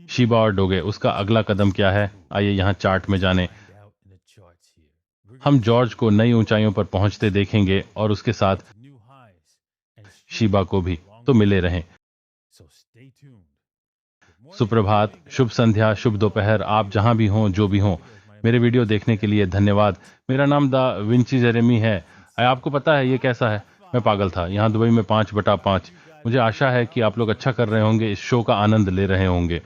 Shiba और डोगे, उसका अगला कदम क्या है? आइए यहाँ चार्ट में जाने। हम जॉर्ज को नई ऊंचाइयों पर पहुंचते देखेंगे और उसके साथ शिबा को भी। तो मिले रहें। सुप्रभात, शुभ संध्या, शुभ दोपहर, आप जहां भी हों, जो भी हों, मेरे वीडियो देखने के लिए धन्यवाद। मेरा नाम दा विंची जेरेमी है। आपको पता है ये कैसा है? मैं पागल था। यहाँ दुबई में 5/5। मुझे आशा है कि आप लोग अच्छा कर रहे होंगे, इस शो का आनंद ले रहे होंगे।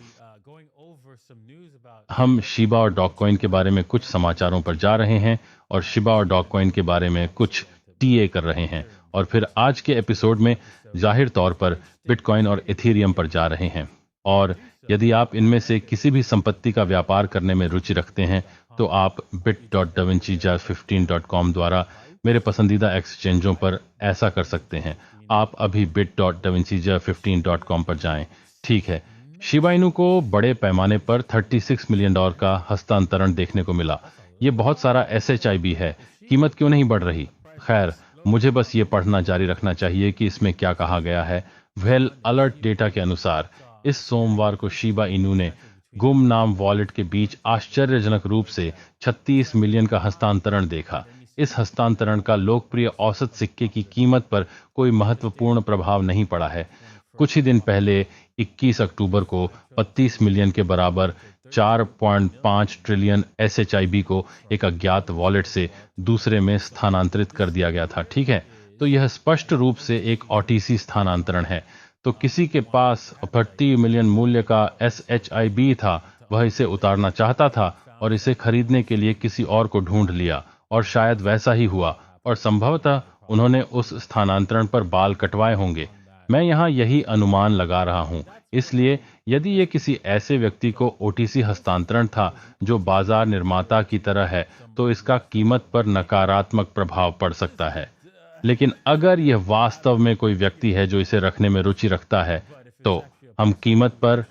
हम शिबा और डॉगकॉइन के बारे में कुछ समाचारों पर जा रहे हैं और शिबा और डॉगकॉइन के बारे में कुछ टीए कर रहे हैं, और फिर आज के एपिसोड में जाहिर तौर पर बिटकॉइन और इथेरियम पर जा रहे हैं। और यदि आप इनमें से किसी भी संपत्ति का व्यापार करने में रुचि रखते हैं तो आप bit.davincij15.com द्वारा मेरे पसंदीदा एक्सचेंजों पर ऐसा कर सकते हैं। आप अभी bit.davincij15.com पर जाएं। ठीक है। शिबा इनू को बड़े पैमाने पर $36 मिलियन का हस्तांतरण देखने को मिला। ये बहुत सारा SHIB है। कीमत क्यों नहीं बढ़ रही? खैर, मुझे बस ये पढ़ना जारी रखना चाहिए कि इसमें क्या कहा गया है। वेल, अलर्ट डेटा के अनुसार इस सोमवार को शिबा इनू ने गुमनाम वॉलेट के बीच आश्चर्यजनक रूप से 36 मिलियन का हस्तांतरण देखा। इस हस्तांतरण का लोकप्रिय औसत सिक्के की कीमत पर कोई महत्वपूर्ण प्रभाव नहीं पड़ा है। कुछ ही दिन पहले 21 अक्टूबर को 32 मिलियन के बराबर 4.5 ट्रिलियन SHIB को एक अज्ञात वॉलेट से दूसरे में स्थानांतरित कर दिया गया था। ठीक है, तो यह स्पष्ट रूप से एक OTC स्थानांतरण है। तो किसी के पास 30 मिलियन मूल्य का SHIB था, वह इसे उतारना चाहता था और इसे खरीदने के लिए किसी और को ढूंढ लिया, और शायद वैसा ही हुआ, और संभवतः उन्होंने उस स्थानांतरण पर बाल कटवाए होंगे। मैं यहाँ यही अनुमान लगा रहा हूँ। इसलिए यदि ये किसी ऐसे व्यक्ति को OTC हस्तांतरण था जो बाजार निर्माता की तरह है, तो इसका कीमत पर नकारात्मक प्रभाव पड़ सकता है। लेकिन अगर यह वास्तव में कोई व्यक्ति है जो इसे रखने में रुचि रखता है, तो हम कीमत पर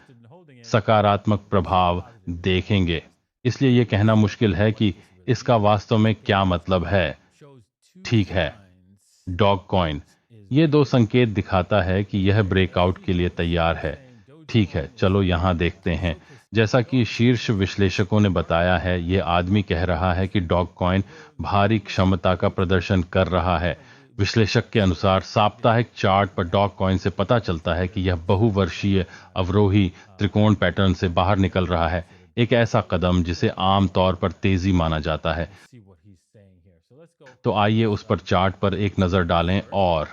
सकारात्मक प्रभाव देखेंगे। इसलिए यह कहना मुश्किल है कि इसका वास्तव में क्या मतलब है। ठीक है, डॉग कॉइन ये दो संकेत दिखाता है कि यह ब्रेकआउट के लिए तैयार है। ठीक है, चलो यहां देखते हैं। जैसा कि शीर्ष विश्लेषकों ने बताया है, यह आदमी कह रहा है कि डॉग कॉइन भारी क्षमता का प्रदर्शन कर रहा है। विश्लेषक के अनुसार साप्ताहिक चार्ट पर डॉग कॉइन से पता चलता है कि यह बहुवर्षीय अवरोही त्रिकोण पैटर्न से बाहर निकल रहा है, एक ऐसा कदम जिसे आमतौर पर तेजी माना जाता है। तो आइए उस पर चार्ट पर एक नजर डालें और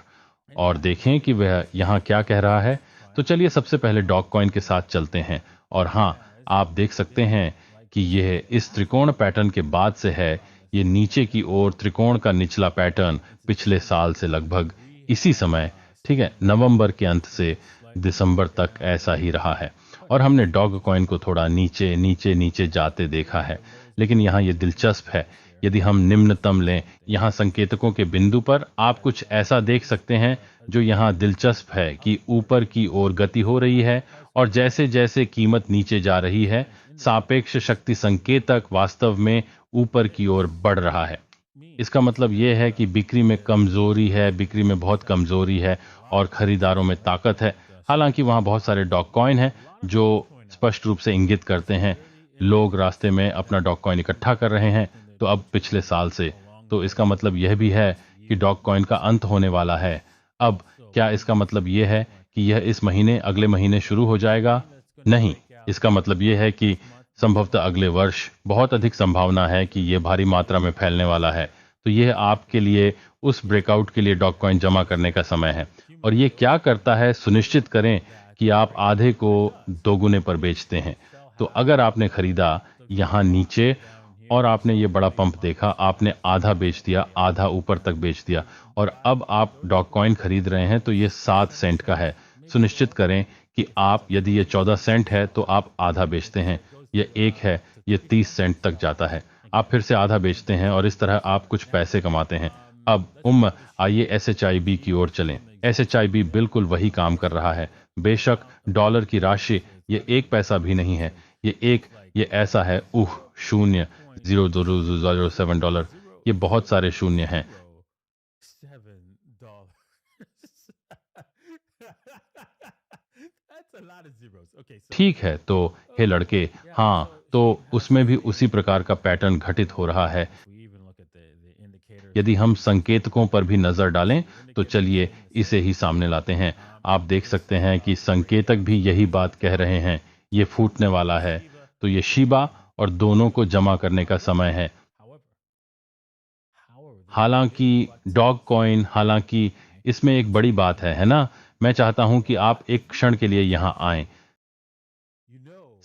देखें कि वह यहाँ क्या कह रहा है। तो चलिए सबसे पहले डॉग कॉइन के साथ चलते हैं। और हाँ, आप देख सकते हैं कि यह इस त्रिकोण पैटर्न के बाद से है। ये नीचे की ओर त्रिकोण का निचला पैटर्न पिछले साल से लगभग इसी समय, ठीक है, नवंबर के अंत से दिसंबर तक ऐसा ही रहा है। और हमने डॉग कॉइन को थोड़ा नीचे नीचे नीचे जाते देखा है। लेकिन यहाँ ये दिलचस्प है। यदि हम निम्नतम लें, यहाँ संकेतकों के बिंदु पर आप कुछ ऐसा देख सकते हैं जो यहाँ दिलचस्प है कि ऊपर की ओर गति हो रही है, और जैसे जैसे कीमत नीचे जा रही है, सापेक्ष शक्ति संकेतक वास्तव में ऊपर की ओर बढ़ रहा है। इसका मतलब यह है कि बिक्री में कमजोरी है, बिक्री में बहुत कमजोरी है और खरीदारों में ताकत है। हालांकि वहां बहुत सारे डॉग कॉइन हैं जो स्पष्ट रूप से इंगित करते हैं लोग रास्ते में अपना डॉग कॉइन इकट्ठा कर रहे हैं। तो अब पिछले साल से, तो इसका मतलब यह भी है कि डॉग कॉइन का अंत होने वाला है। अब क्या इसका मतलब यह है कि यह इस महीने, अगले महीने शुरू हो जाएगा? नहीं, इसका मतलब यह है कि संभवतः अगले वर्ष बहुत अधिक संभावना है कि यह भारी मात्रा में फैलने वाला है। तो यह आपके लिए उस ब्रेकआउट के लिए डॉग कॉइन जमा करने का समय है। और यह क्या करता है, सुनिश्चित करें कि आप आधे को दोगुने पर बेचते हैं। तो अगर आपने खरीदा यहाँ नीचे और आपने ये बड़ा पंप देखा, आपने आधा बेच दिया, आधा ऊपर तक बेच दिया, और अब आप डॉग कॉइन खरीद रहे हैं, तो ये 7 सेंट का है। सुनिश्चित करें कि आप, यदि ये 14 सेंट है तो आप आधा बेचते हैं। ये 1 है, ये 30 सेंट तक जाता है, आप फिर से आधा बेचते हैं, और इस तरह आप कुछ पैसे कमाते हैं। अब आइए SHIB की ओर चलें। SHIB बिल्कुल वही काम कर रहा है। बेशक डॉलर की राशि ये 1 पैसा भी नहीं है। ये ऐसा है, 0.007 डॉलर। ये बहुत सारे शून्य हैं। ठीक है, तो हे लड़के, हाँ, तो उसमें भी उसी प्रकार का पैटर्न घटित हो रहा है। यदि हम संकेतकों पर भी नजर डालें, तो चलिए इसे ही सामने लाते हैं। आप देख सकते हैं कि संकेतक भी यही बात कह रहे हैं, ये फूटने वाला है। तो ये शिबा और दोनों को जमा करने का समय है। हालांकि इसमें एक बड़ी बात है ना? मैं चाहता हूं कि आप एक क्षण के लिए यहां आएं।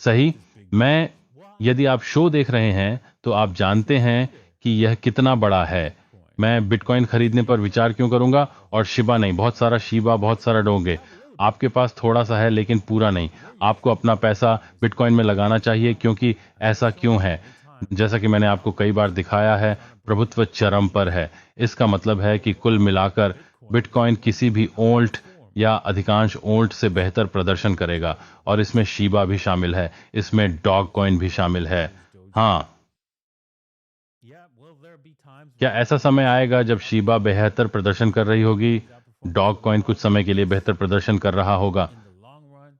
सही, मैं यदि आप शो देख रहे हैं, तो आप जानते हैं कि यह कितना बड़ा है। मैं बिटकॉइन खरीदने पर विचार क्यों करूंगा और शिबा नहीं? बहुत सारा शिबा, बहुत सारा डोंगे। आपके पास थोड़ा सा है, लेकिन पूरा नहीं। आपको अपना पैसा बिटकॉइन में लगाना चाहिए, क्योंकि ऐसा क्यों है? जैसा कि मैंने आपको कई बार दिखाया है, प्रभुत्व चरम पर है। इसका मतलब है कि कुल मिलाकर बिटकॉइन किसी भी ओल्ट या अधिकांश ओल्ट से बेहतर प्रदर्शन करेगा, और इसमें शीबा भी शामिल है, इसमें डॉग कॉइन भी शामिल है। हाँ, क्या ऐसा समय आएगा जब शीबा बेहतर प्रदर्शन कर रही होगी? डॉग कॉइन कुछ समय के लिए बेहतर प्रदर्शन कर रहा होगा।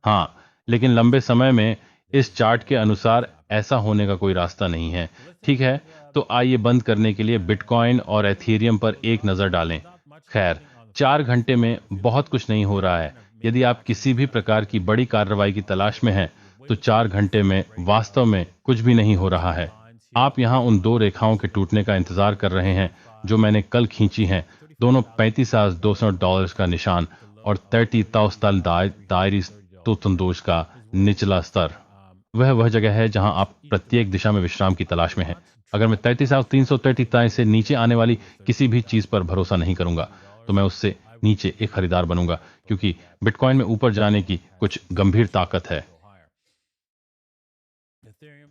हाँ, लेकिन लंबे समय में इस चार्ट के अनुसार ऐसा होने का कोई रास्ता नहीं है। ठीक है, तो आइए बंद करने के लिए बिटकॉइन और एथेरियम पर एक नजर डालें। खैर, 4 घंटे में बहुत कुछ नहीं हो रहा है। यदि आप किसी भी प्रकार की बड़ी कार्रवाई की तलाश में हैं, तो 4 घंटे में वास्तव में कुछ भी नहीं हो रहा है। आप यहाँ उन दो रेखाओं के टूटने का इंतजार कर रहे हैं जो मैंने कल खींची हैं। दोनों $35,200 का निशान और 30,000 दायरी तोतुंदोष का निचला स्तर। वह जगह है जहां आप प्रत्येक दिशा में विश्राम की तलाश में हैं। अगर मैं 33,333 से नीचे आने वाली किसी भी चीज पर भरोसा नहीं करूंगा, तो मैं उससे नीचे एक खरीदार बनूंगा, क्योंकि बिटकॉइन में ऊपर जाने की कुछ गंभीर ताकत है।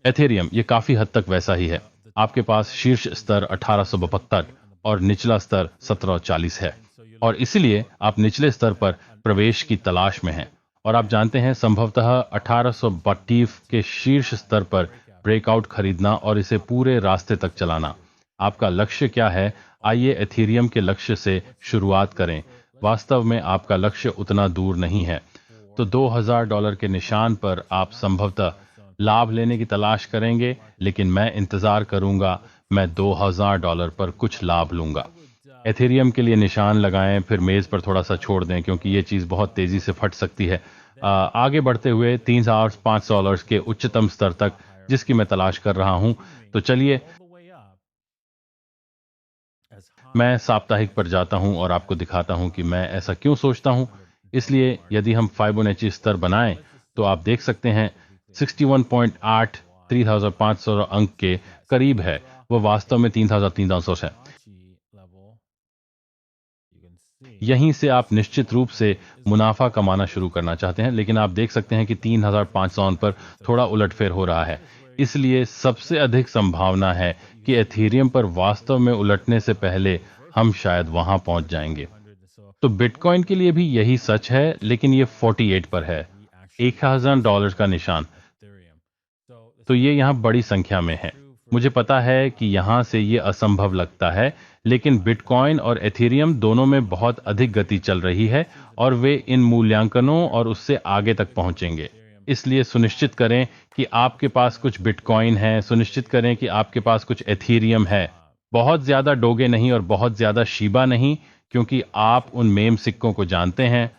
एथेरियम ये काफी हद तक वैसा ही है। आपके पास शीर्ष स्तर 1872 और निचला स्तर 1740 है, और इसलिए आप निचले स्तर पर प्रवेश की तलाश में हैं। और आप जानते हैं, संभवतः 1832 के शीर्ष स्तर पर ब्रेकआउट खरीदना और इसे पूरे रास्ते तक चलाना। आपका लक्ष्य क्या है? आइए एथेरियम के लक्ष्य से शुरुआत करें। वास्तव में आपका लक्ष्य उतना दूर नहीं है। तो $2,000 के निशान पर आप संभवतः लाभ लेने की तलाश करेंगे, लेकिन मैं इंतजार करूंगा। मैं $2,000 पर कुछ लाभ लूंगा। एथेरियम के लिए निशान लगाएं, फिर मेज पर थोड़ा सा छोड़ दें, क्योंकि ये चीज बहुत तेजी से फट सकती है। आगे बढ़ते हुए $3,500 के उच्चतम स्तर तक, जिसकी मैं तलाश कर रहा हूं। तो चलिए मैं साप्ताहिक पर जाता हूं और आपको दिखाता हूं कि मैं ऐसा क्यों सोचता हूं। इसलिए यदि हम फाइबोनाची स्तर बनाएं, तो आप देख सकते हैं 61.8 3,500 अंक के करीब है। वह वास्तव में 3,300 है। यहीं से आप निश्चित रूप से मुनाफा कमाना शुरू करना चाहते हैं, लेकिन आप देख सकते हैं कि 3,500 पर थोड़ा उलटफेर हो रहा है। इसलिए सबसे अधिक संभावना है कि एथेरियम पर वास्तव में उलटने से पहले हम शायद वहां पहुंच जाएंगे। तो बिटकॉइन के लिए भी यही सच है, लेकिन ये 48 पर है, $1,000 का निशान। तो ये यहाँ बड़ी संख्या में है। मुझे पता है कि यहाँ से ये असंभव लगता है, लेकिन बिटकॉइन और एथेरियम दोनों में बहुत अधिक गति चल रही है, और वे इन मूल्यांकनों और उससे आगे तक पहुंचेंगे। इसलिए सुनिश्चित करें कि आपके पास कुछ बिटकॉइन है, सुनिश्चित करें कि आपके पास कुछ एथेरियम है। बहुत ज्यादा डोगे नहीं और बहुत ज्यादा शीबा नहीं, क्योंकि आप उन मेम सिक्कों को जानते हैं।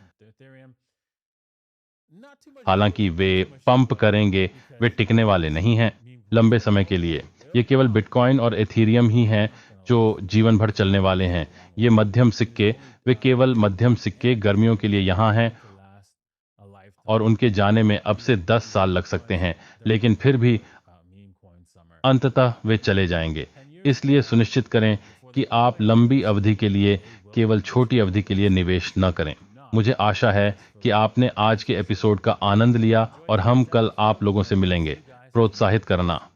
हालांकि वे पंप करेंगे, वे टिकने वाले नहीं हैं लंबे समय के लिए। ये केवल बिटकॉइन और एथेरियम ही हैं जो जीवन भर चलने वाले हैं। ये मध्यम सिक्के, वे केवल मध्यम सिक्के गर्मियों के लिए यहाँ हैं, और उनके जाने में अब से 10 साल लग सकते हैं, लेकिन फिर भी अंततः वे चले जाएंगे। इसलिए सुनिश्चित करें कि आप लंबी अवधि के लिए केवल छोटी अवधि के लिए निवेश न करें। मुझे आशा है कि आपने आज के एपिसोड का आनंद लिया, और हम कल आप लोगों से मिलेंगे। प्रोत्साहित करना।